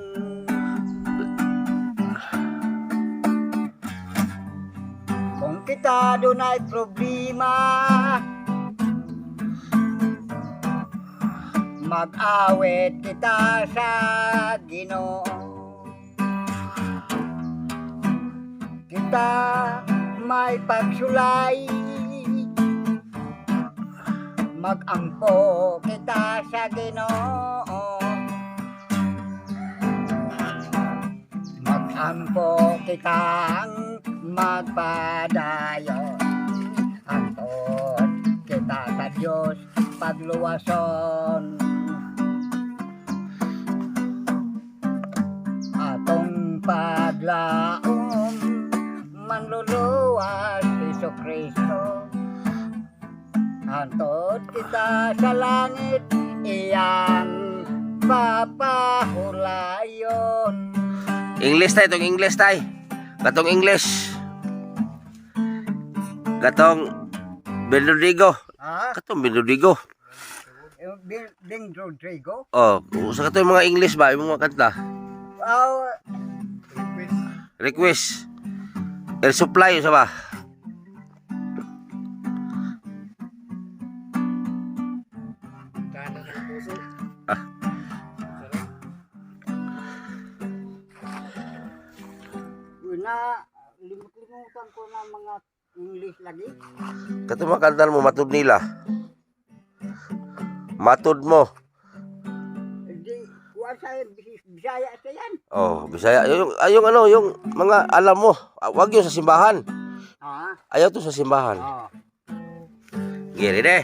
Kung kita dunay problema, mag-awit kita sa Ginoo. Kita may pagsulay, mag-ampo kita sa Ginoo. Mag-ampo kitang magpadayon, anton kita sa Diyos pagluwason. Atong paglaom manluluwas Jesucristo. Antod kita sa langit iyang papahulayon. English tay, itong English tay. Katong English. Katong Bendigo. Ah, Katong Bendigo. Ding Rodrigo. Oh, sa katong mga English ba, yung mga kanta. Oh, Request. El supply sa ba? na limot-limutan ko na mga English lagi. Katong mga kanta mo matud nila. Matud mo. Di kuan sa Bisaya sa yan. Oh, Bisaya. Yung ano, yung mga alam mo. Wag yun sa simbahan. Ah, Ayaw to sa simbahan. oh. Giri de.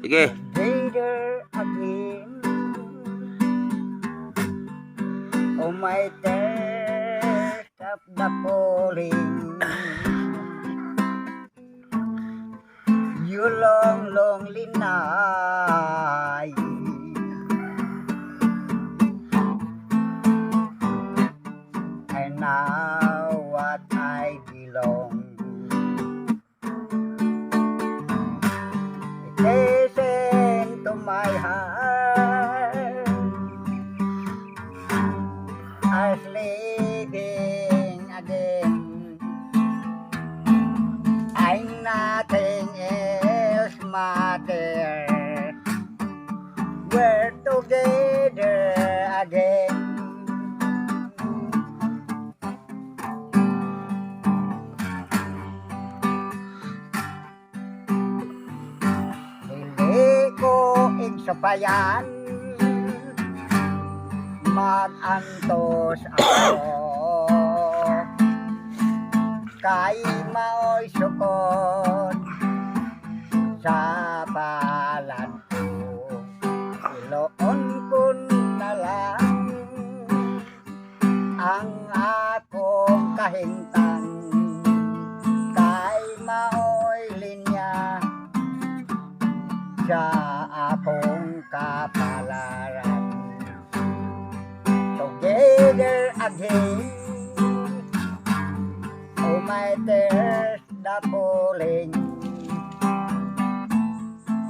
Sige. Later again. Oh my thirst of the falling. You long, lonely night. And now what I belong. Listen to my heart as living again. I'm nothing else matter. We're together again. Hindi ko igsapayan, mag-antos ako kay maoy sukot sa balan ko. Iloon kun na lang ang akong kahintang kay maoy linya sa akong kapalaran. Together again, oh my tears the falling,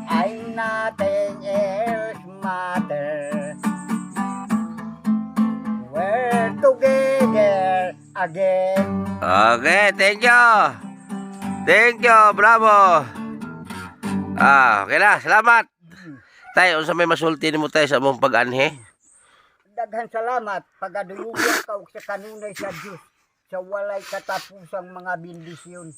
ay nothing else matter. We're together again. Okay, thank you. Thank you, bravo. Okay na, salamat. Tay, unsa may masulti nimo tay sa among pag-anhe? Daghan salamat pagaduyugan ka og sa kanunay sa Dios sa walay katapusang mga bendisyon.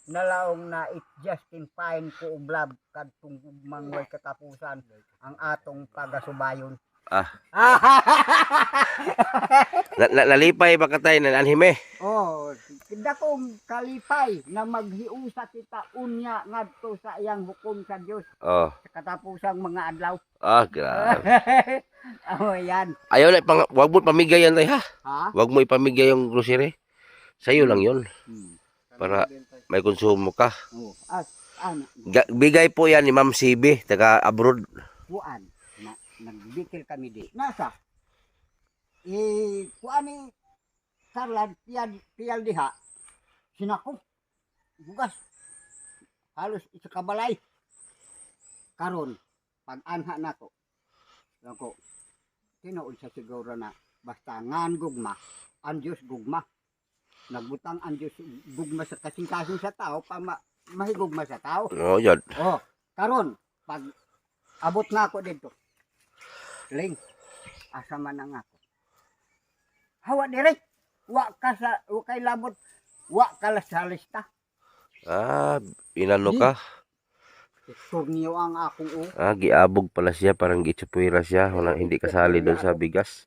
Nalaong na it justify ko og love kadtong mangway katapusan ang atong pagasubayon. Nalipay ba ka tay na anhime? Oh, dako kalipay na maghiusa kita unya ngadto sa iyang hukom sa Dios Oh. sa katapusang mga adlaw. Grabe. Oh, yan. Ayaw na, wag mo pamigay yan tay ha. Ha? Wag mo ipamigay yung grocery. Sa'yo lang yun. Para may konsumo ka. Oh, ano? Bigay po yan ni Ma'am CB, taga abroad. Kuan na nagbikil kami di. Nasa? Kuan ni Carla piyal diha. Sinako. Bugas. Halos isa kabalay. Karon pag anha nako. Nako. Tinuod sa siguro na basta ngan gugma, ang Diyos gugma. Nagbutang ang Diyos gugma sa kasing-kasing sa tao pa mahigugma sa tao. Oh, yan. Oh, karon pag abot na ako dito. Ling, asa man ang ako. Hawa direk. Wa kay labot. Wa ka sa lista. Inano ka? Turnyo ang akong Giabog pala siya, parang gitsupuira siya, hindi kasali doon sa bigas.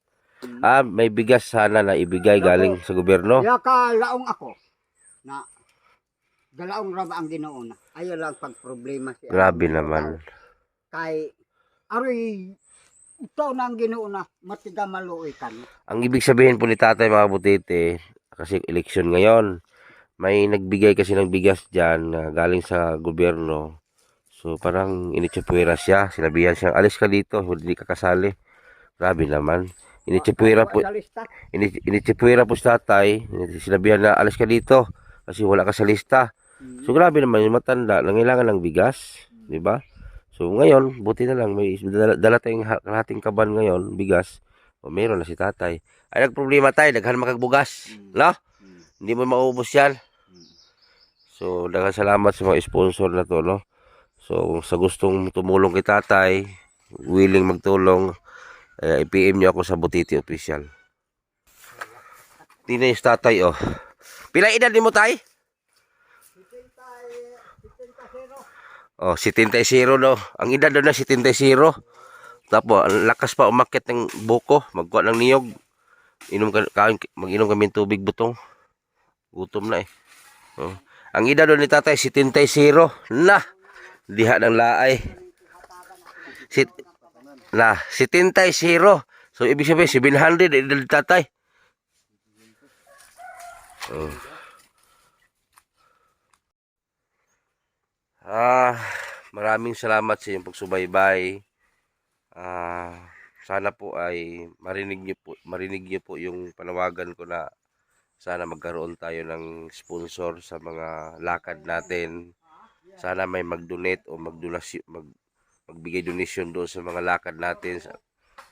May bigas sana na ibigay galing sa gobyerno. Kaya ka laong ako na galaong raba ang Ginoo na. Ayaw lang pag problema siya. Grabe naman. Kay aroy ito na ang Ginoo na matiga maluoy kan. Ang ibig sabihin po ni tatay mga butete, kasi eleksyon ngayon, may nagbigay kasi ng bigas dyan na galing sa gobyerno. So parang initsipwera siya, sinabihan siya, alis ka dito, hindi ka kasali. Grabe naman. Initsipwera po, initsipwera po sa tatay, sinabihan na alis ka dito kasi wala ka sa lista. So grabe naman yung matanda, nangailangan ng bigas, di ba? So ngayon, buti na lang, may dala tayong kalahating kaban ngayon, bigas. O meron na si tatay. Ay nagproblema tayo, daghan makagbugas. No? Hindi mo maubos yan. So daghan salamat sa mga sponsor na to, no? So sa gustong tumulong kay tatay, willing magtulong, i-PM nyo ako sa Butiti Official. Tingnan yung tatay, oh. Pila edad ni mo tay? Oh, 70 no. Ang edad doon na 70. Tapos, ang lakas pa umakyat ng buko. Magkuha ng niyog. Mag-inom kami ng tubig butong. Gutom na eh. Oh. Ang edad doon ni tatay, 70. Na. Diha ng laay. 70. So, ibig sabihin, 700 edad ni tatay. Oh. Maraming salamat sa iyong pagsubaybay. Sana po ay marinig niyo po yung panawagan ko na sana magkaroon tayo ng sponsor sa mga lakad natin. Sana may mag-donate o magbigay donation doon sa mga lakad natin.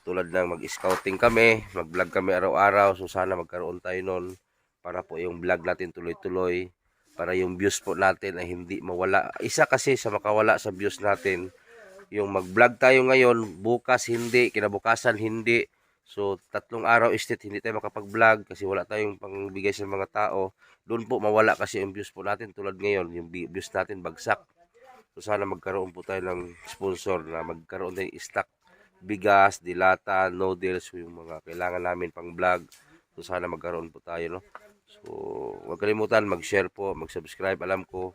Tulad ng mag-scouting kami, mag-vlog kami araw-araw. So sana magkaroon tayo noon para po yung vlog natin tuloy-tuloy. Para yung views po natin ay hindi mawala. Isa kasi sa makawala sa views natin, yung mag-vlog tayo ngayon, bukas hindi, kinabukasan hindi. So 3 araw straight hindi tayo makapag-vlog kasi wala tayong pangbigay sa mga tao. Doon po mawala kasi yung views po natin tulad ngayon, yung views natin bagsak. So sana magkaroon po tayo ng sponsor na magkaroon tayo stock bigas, dilata, noodles, yung mga kailangan namin pang vlog. So sana magkaroon po tayo, no. So, huwag kalimutan mag-share po, mag-subscribe. Alam ko,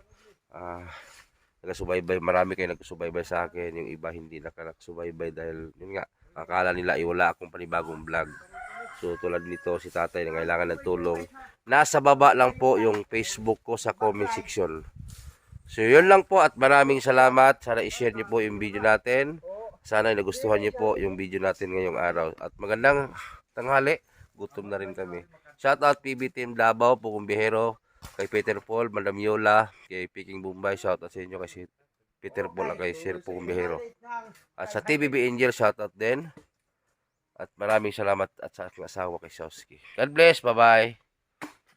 nagsubaybay, marami kayo nagsubaybay sa akin. Yung iba hindi nakasubaybay dahil, yun nga, akala nila wala akong panibagong vlog. So, tulad nito, si tatay na kailangan ng tulong. Nasa baba lang po yung Facebook ko sa comment section. So, yun lang po at maraming salamat. Sana i-share niyo po yung video natin. Sana nagustuhan niyo po yung video natin ngayong araw. At magandang tanghali. Gutom na rin kami. Shoutout PB Team Davao, Pugong Bihero, kay Peter Paul, Madam Yola, kay Peking Bombay. Shoutout sa inyo kay Peter Paul at kay Sir Pugong Bihero. At sa TVB Angel, shoutout din. At maraming salamat at sa aking asawa kay Showski. God bless. Bye-bye.